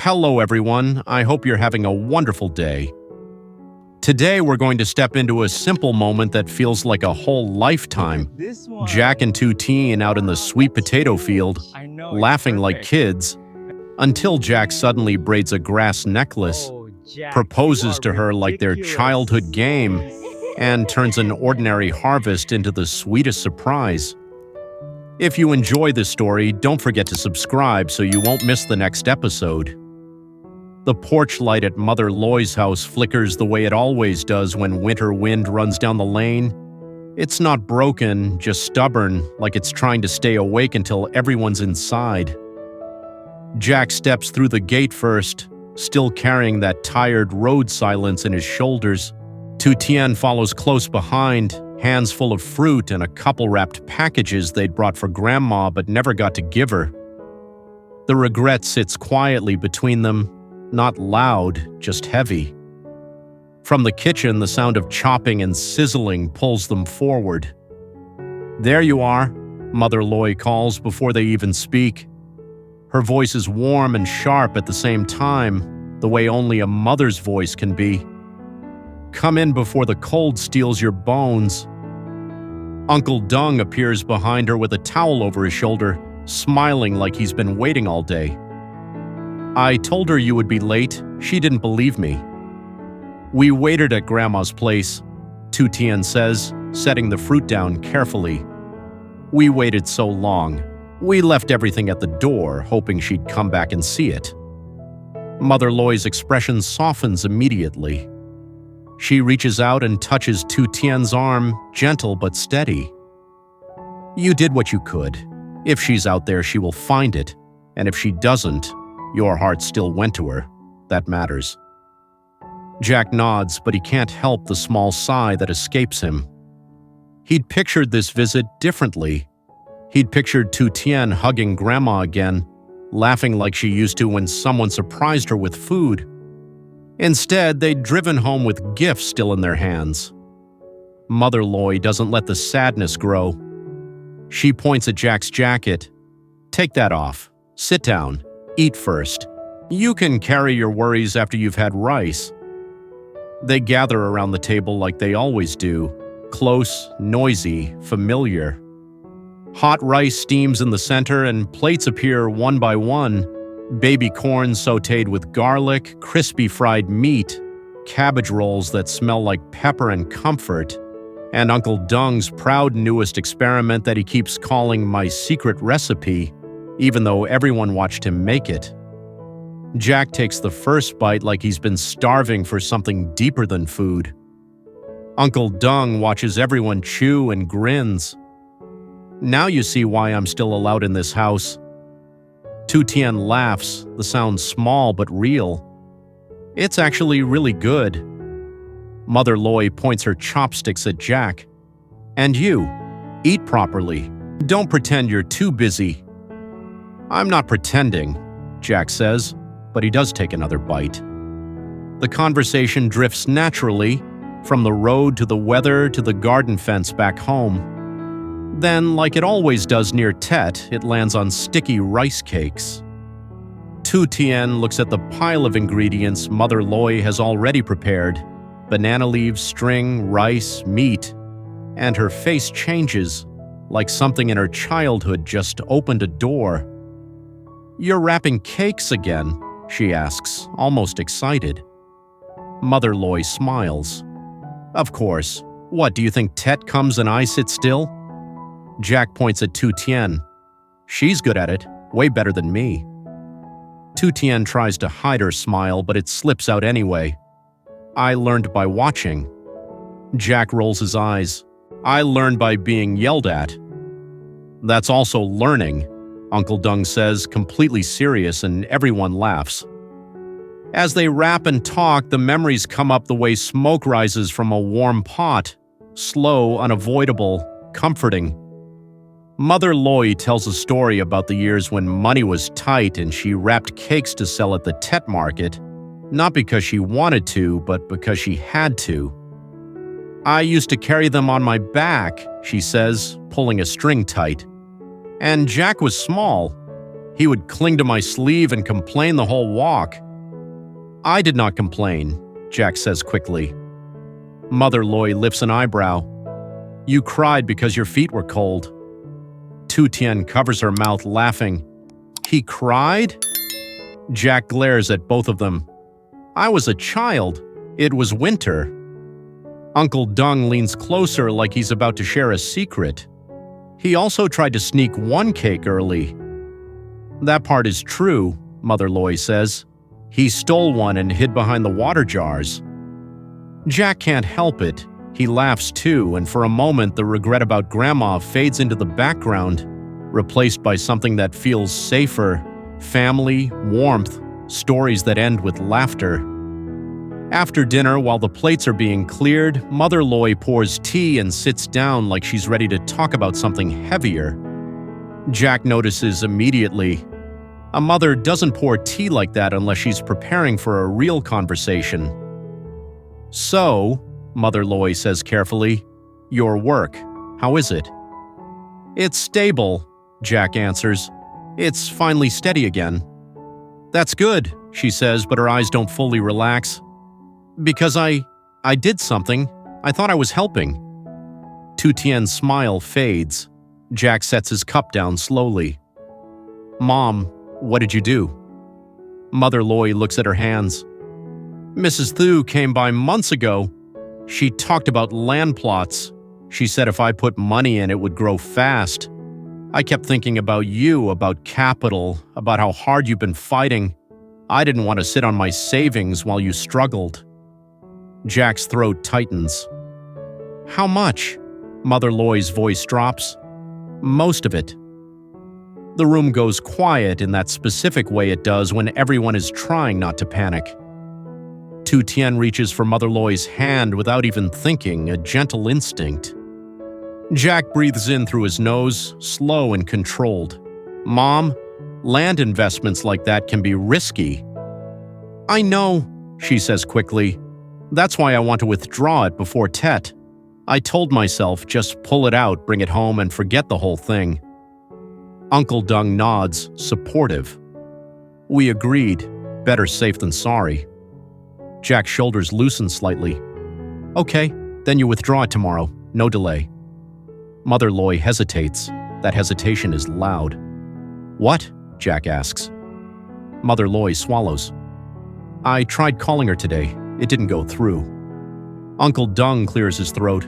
Hello everyone, I hope you're having a wonderful day. Today we're going to step into a simple moment that feels like a whole lifetime. Jack and Tu Tien out in the sweet potato field, laughing like kids, until Jack suddenly braids a grass necklace, proposes to her like their childhood game, and turns an ordinary harvest into the sweetest surprise. If you enjoy this story, don't forget to subscribe so you won't miss the next episode. The porch light at Mother Loy's house flickers the way it always does when winter wind runs down the lane. It's not broken, just stubborn, like it's trying to stay awake until everyone's inside. Jack steps through the gate first, still carrying that tired road silence in his shoulders. Tu Tien follows close behind, hands full of fruit and a couple wrapped packages they'd brought for Grandma but never got to give her. The regret sits quietly between them, not loud, just heavy. From the kitchen, the sound of chopping and sizzling pulls them forward. "There you are," Mother Loy calls before they even speak. Her voice is warm and sharp at the same time, the way only a mother's voice can be. "Come in before the cold steals your bones." Uncle Dung appears behind her with a towel over his shoulder, smiling like he's been waiting all day. "I told her you would be late. She didn't believe me." "We waited at Grandma's place," Tu Tien says, setting the fruit down carefully. "We waited so long. We left everything at the door, hoping she'd come back and see it." Mother Loy's expression softens immediately. She reaches out and touches Tu Tien's arm, gentle but steady. "You did what you could. If she's out there, she will find it. And if she doesn't, your heart still went to her. That matters." Jack nods, but he can't help the small sigh that escapes him. He'd pictured this visit differently. He'd pictured Tu Tien hugging Grandma again, laughing like she used to when someone surprised her with food. Instead, they'd driven home with gifts still in their hands. Mother Loy doesn't let the sadness grow. She points at Jack's jacket. "Take that off. Sit down. Eat first. You can carry your worries after you've had rice." They gather around the table like they always do, close, noisy, familiar. Hot rice steams in the center and plates appear one by one. Baby corn sautéed with garlic, crispy fried meat, cabbage rolls that smell like pepper and comfort, and Uncle Dung's proud newest experiment that he keeps calling my secret recipe, even though everyone watched him make it. Jack takes the first bite like he's been starving for something deeper than food. Uncle Dung watches everyone chew and grins. "Now you see why I'm still allowed in this house." Tu Tien laughs, the sound small but real. "It's actually really good." Mother Loy points her chopsticks at Jack. "And you, eat properly. Don't pretend you're too busy." "I'm not pretending," Jack says, but he does take another bite. The conversation drifts naturally, from the road to the weather to the garden fence back home. Then, like it always does near Tet, it lands on sticky rice cakes. Tu Tien looks at the pile of ingredients Mother Loy has already prepared: banana leaves, string, rice, meat, and her face changes, like something in her childhood just opened a door. "You're wrapping cakes again?" she asks, almost excited. Mother Loy smiles. "Of course. What, do you think Tet comes and I sit still?" Jack points at Tu Tien. "She's good at it, way better than me." Tu Tien tries to hide her smile, but it slips out anyway. "I learned by watching." Jack rolls his eyes. "I learned by being yelled at." "That's also learning," Uncle Dung says, completely serious, and everyone laughs. As they rap and talk, the memories come up the way smoke rises from a warm pot. Slow, unavoidable, comforting. Mother Loy tells a story about the years when money was tight and she wrapped cakes to sell at the Tet market, not because she wanted to, but because she had to. "I used to carry them on my back," she says, pulling a string tight. "And Jack was small. He would cling to my sleeve and complain the whole walk. I did not complain, Jack says quickly. Mother Ly lifts an eyebrow. You cried because your feet were cold. Tu Tien covers her mouth, laughing. He cried? Jack glares at both of them. I was a child. It was winter. Uncle Dung leans closer like he's about to share a secret. He also tried to sneak one cake early. That part is true, Mother Ly says. He stole one and hid behind the water jars. Jack can't help it. He laughs too, and for a moment the regret about Grandma fades into the background, replaced by something that feels safer: family, warmth, stories that end with laughter. After dinner, while the plates are being cleared, Mother Ly pours tea and sits down like she's ready to talk about something heavier. Jack notices immediately. A mother doesn't pour tea like that unless she's preparing for a real conversation. So, Mother Ly says carefully, your work, how is it? It's stable, Jack answers. It's finally steady again. That's good, she says, but her eyes don't fully relax. Because I did something. I thought I was helping. Tu Tien's smile fades. Jack sets his cup down slowly. Mom, what did you do? Mother Ly looks at her hands. Mrs. Thu came by months ago. She talked about land plots. She said if I put money in, it would grow fast. I kept thinking about you, about capital, about how hard you've been fighting. I didn't want to sit on my savings while you struggled. Jack's throat tightens. How much? Mother Ly's voice drops. Most of it. The room goes quiet in that specific way it does when everyone is trying not to panic. Tu Tien reaches for Mother Ly's hand without even thinking, a gentle instinct. Jack breathes in through his nose, slow and controlled. Mom, land investments like that can be risky. I know, she says quickly. That's why I want to withdraw it before Tet. I told myself, just pull it out, bring it home, and forget the whole thing. Uncle Dung nods, supportive. We agreed. Better safe than sorry. Jack's shoulders loosen slightly. Okay, then you withdraw it tomorrow. No delay. Mother Ly hesitates. That hesitation is loud. What? Jack asks. Mother Ly swallows. I tried calling her today. It didn't go through. Uncle Dung clears his throat.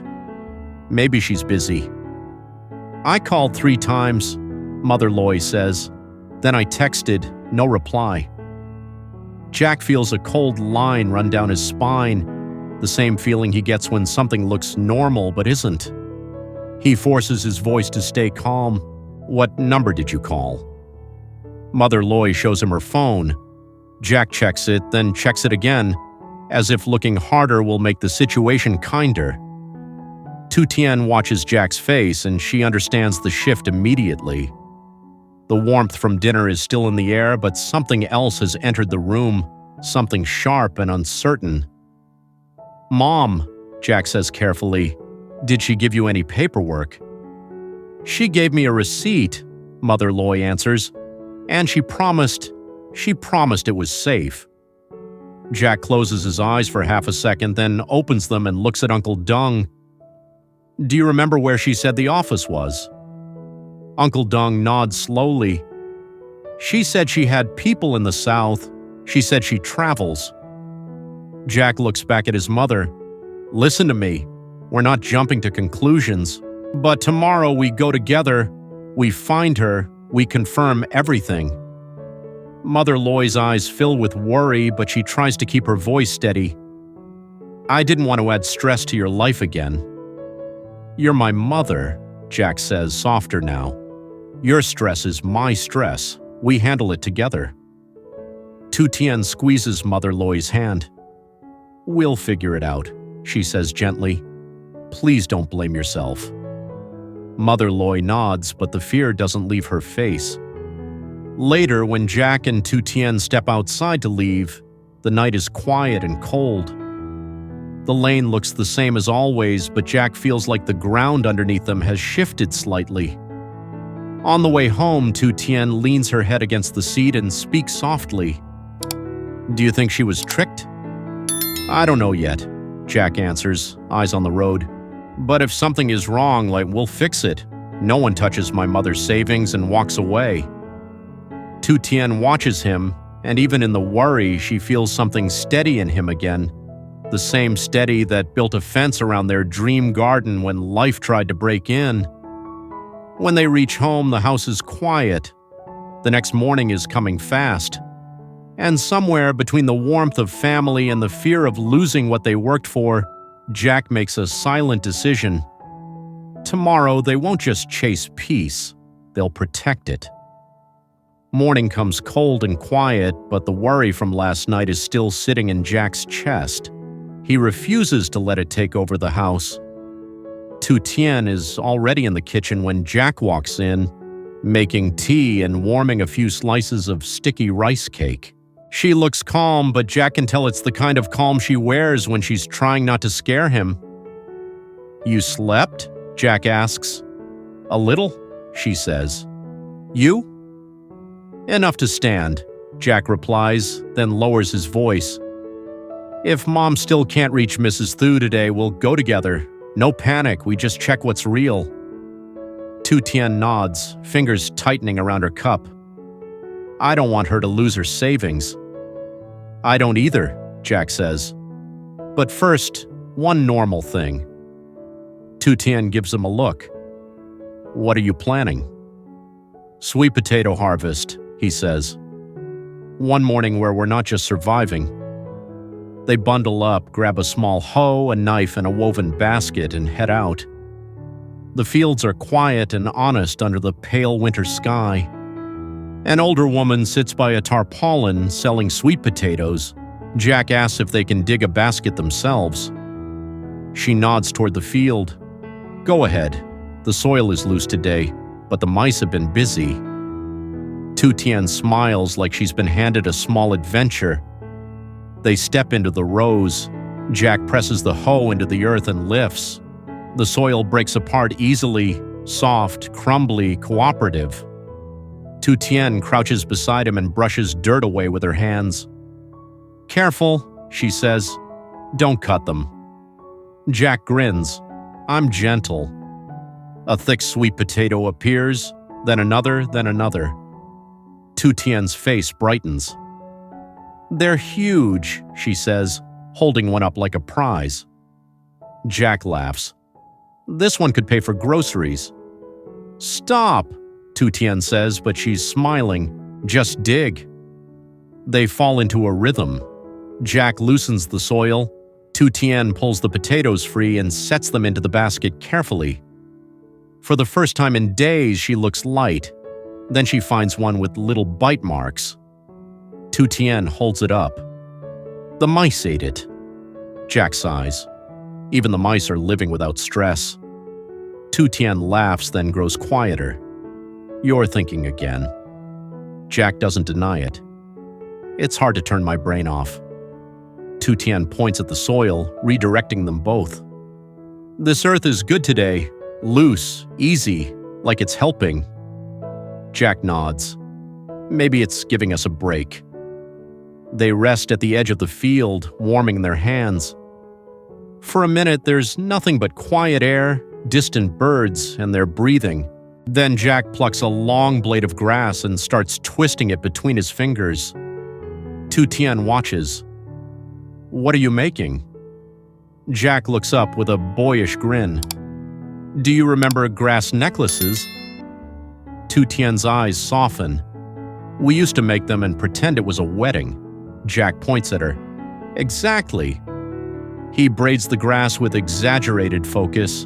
Maybe she's busy. I called 3 times, Mother Ly says. Then I texted, no reply. Jack feels a cold line run down his spine, the same feeling he gets when something looks normal but isn't. He forces his voice to stay calm. What number did you call? Mother Ly shows him her phone. Jack checks it, then checks it again, as if looking harder will make the situation kinder. Tu Tien watches Jack's face, and she understands the shift immediately. The warmth from dinner is still in the air, but something else has entered the room, something sharp and uncertain. Mom, Jack says carefully, did she give you any paperwork? She gave me a receipt, Mother Ly answers, and she promised it was safe. Jack closes his eyes for half a second, then opens them and looks at Uncle Dung. Do you remember where she said the office was? Uncle Dung nods slowly. She said she had people in the south. She said she travels. Jack looks back at his mother. Listen to me. We're not jumping to conclusions. But tomorrow we go together. We find her. We confirm everything. Mother Ly's eyes fill with worry, but she tries to keep her voice steady. I didn't want to add stress to your life again. You're my mother, Jack says, softer now. Your stress is my stress. We handle it together. Tu Tien squeezes Mother Ly's hand. We'll figure it out, she says gently. Please don't blame yourself. Mother Ly nods, but the fear doesn't leave her face. Later, when Jack and Tu Tien step outside to leave, the night is quiet and cold. The lane looks the same as always, but Jack feels like the ground underneath them has shifted slightly. On the way home, Tu Tien leans her head against the seat and speaks softly. Do you think she was tricked? I don't know yet, Jack answers, eyes on the road. But if something is wrong, we'll fix it. No one touches my mother's savings and walks away. Tu Tien watches him, and even in the worry, she feels something steady in him again. The same steady that built a fence around their dream garden when life tried to break in. When they reach home, the house is quiet. The next morning is coming fast. And somewhere between the warmth of family and the fear of losing what they worked for, Jack makes a silent decision. Tomorrow, they won't just chase peace, they'll protect it. Morning comes cold and quiet, but the worry from last night is still sitting in Jack's chest. He refuses to let it take over the house. Tu Tien is already in the kitchen when Jack walks in, making tea and warming a few slices of sticky rice cake. She looks calm, but Jack can tell it's the kind of calm she wears when she's trying not to scare him. You slept? Jack asks. A little, she says. You? Enough to stand, Jack replies, then lowers his voice. If Mom still can't reach Mrs. Thu today, we'll go together. No panic, we just check what's real. Tu Tien nods, fingers tightening around her cup. I don't want her to lose her savings. I don't either, Jack says. But first, one normal thing. Tu Tien gives him a look. What are you planning? Sweet potato harvest, he says. One morning where we're not just surviving. They bundle up, grab a small hoe, a knife, and a woven basket and head out. The fields are quiet and honest under the pale winter sky. An older woman sits by a tarpaulin selling sweet potatoes. Jack asks if they can dig a basket themselves. She nods toward the field. Go ahead. The soil is loose today, but the mice have been busy. Tu Tien smiles like she's been handed a small adventure. They step into the rows. Jack presses the hoe into the earth and lifts. The soil breaks apart easily, soft, crumbly, cooperative. Tu Tien crouches beside him and brushes dirt away with her hands. Careful, she says. Don't cut them. Jack grins. I'm gentle. A thick sweet potato appears, then another, then another. Tu Tien's face brightens. They're huge, she says, holding one up like a prize. Jack laughs. This one could pay for groceries. Stop, Tu Tien says, but she's smiling. Just dig. They fall into a rhythm. Jack loosens the soil. Tu Tien pulls the potatoes free and sets them into the basket carefully. For the first time in days, she looks light. Then she finds one with little bite marks. Tu Tien holds it up. The mice ate it. Jack sighs. Even the mice are living without stress. Tu Tien laughs, then grows quieter. You're thinking again. Jack doesn't deny it. It's hard to turn my brain off. Tu Tien points at the soil, redirecting them both. This earth is good today. Loose, easy, like it's helping. Jack nods. Maybe it's giving us a break. They rest at the edge of the field, warming their hands. For a minute, there's nothing but quiet air, distant birds, and their breathing. Then Jack plucks a long blade of grass and starts twisting it between his fingers. Tu Tien watches. What are you making? Jack looks up with a boyish grin. Do you remember grass necklaces? Tu Tien's eyes soften. We used to make them and pretend it was a wedding. Jack points at her. Exactly. He braids the grass with exaggerated focus.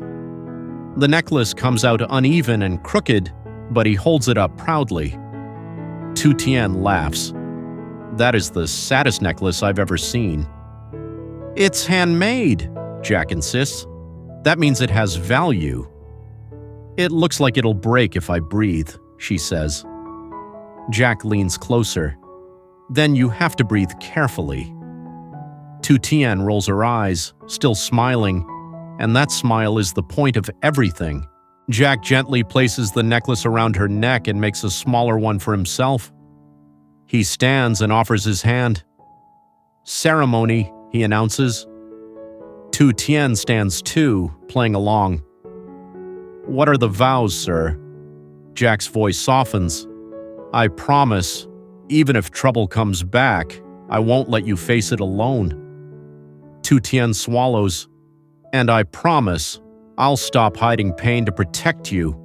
The necklace comes out uneven and crooked, but he holds it up proudly. Tu Tien laughs. That is the saddest necklace I've ever seen. It's handmade, Jack insists. That means it has value. It looks like it'll break if I breathe, she says. Jack leans closer. Then you have to breathe carefully. Tu Tien rolls her eyes, still smiling, and that smile is the point of everything. Jack gently places the necklace around her neck and makes a smaller one for himself. He stands and offers his hand. "Ceremony," he announces. Tu Tien stands too, playing along. "What are the vows, sir?" Jack's voice softens. "I promise, even if trouble comes back, I won't let you face it alone." Tu Tien swallows. "And I promise, I'll stop hiding pain to protect you."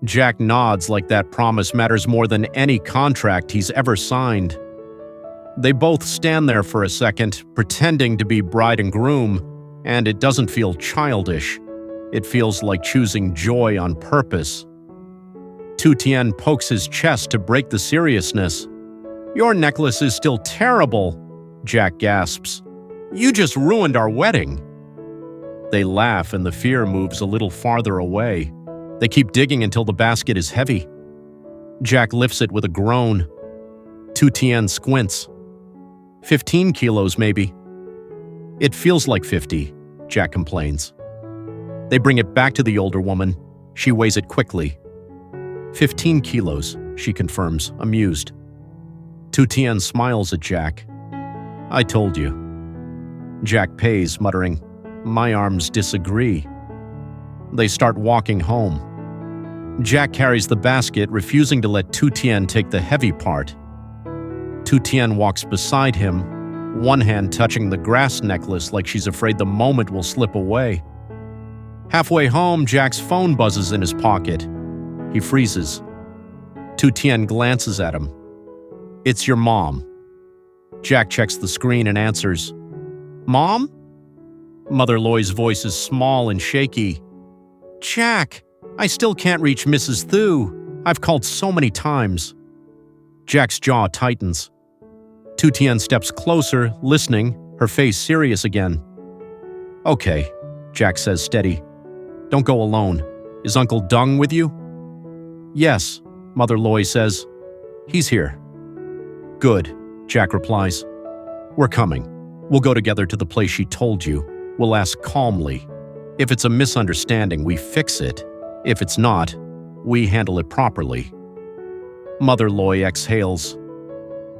Jack nods like that promise matters more than any contract he's ever signed. They both stand there for a second, pretending to be bride and groom, and it doesn't feel childish. It feels like choosing joy on purpose. Tu Tien pokes his chest to break the seriousness. "Your necklace is still terrible," Jack gasps. "You just ruined our wedding." They laugh and the fear moves a little farther away. They keep digging until the basket is heavy. Jack lifts it with a groan. Tu Tien squints. 15 kilos, maybe. "It feels like 50, Jack complains. They bring it back to the older woman. She weighs it quickly. 15 kilos, she confirms, amused. Tu Tien smiles at Jack. "I told you." Jack pays, muttering, "My arms disagree." They start walking home. Jack carries the basket, refusing to let Tu Tien take the heavy part. Tu Tien walks beside him, one hand touching the grass necklace like she's afraid the moment will slip away. Halfway home, Jack's phone buzzes in his pocket. He freezes. Tu Tien glances at him. "It's your mom." Jack checks the screen and answers. "Mom?" Mother Loy's voice is small and shaky. "Jack, I still can't reach Mrs. Thu. I've called so many times." Jack's jaw tightens. Tu Tien steps closer, listening, her face serious again. "Okay," Jack says steady. "Don't go alone. Is Uncle Dung with you?" "Yes," Mother Loy says. "He's here." "Good," Jack replies. "We're coming. We'll go together to the place she told you. We'll ask calmly. If it's a misunderstanding, we fix it. If it's not, we handle it properly." Mother Loy exhales.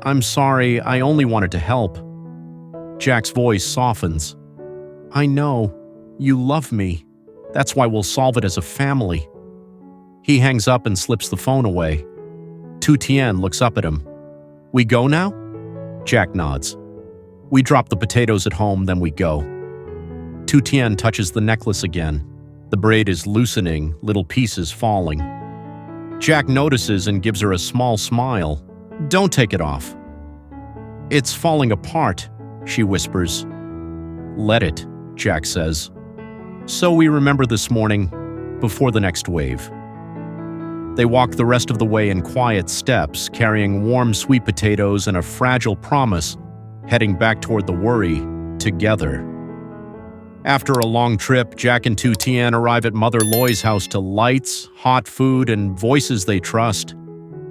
"I'm sorry, I only wanted to help." Jack's voice softens. "I know. You love me. That's why we'll solve it as a family." He hangs up and slips the phone away. Tu Tien looks up at him. "We go now?" Jack nods. "We drop the potatoes at home, then we go." Tu Tien touches the necklace again. The braid is loosening, little pieces falling. Jack notices and gives her a small smile. "Don't take it off." "It's falling apart," she whispers. "Let it," Jack says. So we remember this morning, before the next wave. They walk the rest of the way in quiet steps, carrying warm sweet potatoes and a fragile promise, heading back toward the worry, together. After a long trip, Jack and Tu Tien arrive at Mother Loy's house to lights, hot food, and voices they trust.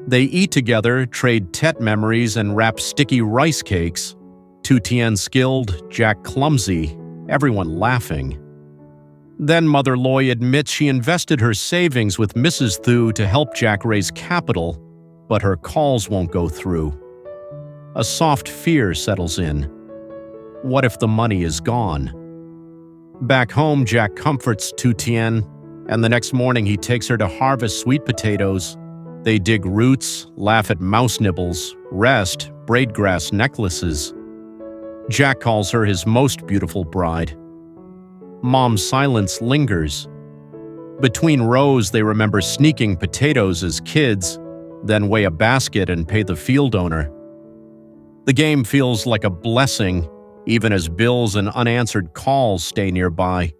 They eat together, trade Tet memories, and wrap sticky rice cakes. Tu Tien skilled, Jack clumsy, everyone laughing. Then Mother Loy admits she invested her savings with Mrs. Thu to help Jack raise capital, but her calls won't go through. A soft fear settles in. What if the money is gone? Back home, Jack comforts Tu Tien, and the next morning he takes her to harvest sweet potatoes. They dig roots, laugh at mouse nibbles, rest, braid grass necklaces. Jack calls her his most beautiful bride. Mom's silence lingers. Between rows, they remember sneaking potatoes as kids, then weigh a basket and pay the field owner. The game feels like a blessing, even as bills and unanswered calls stay nearby.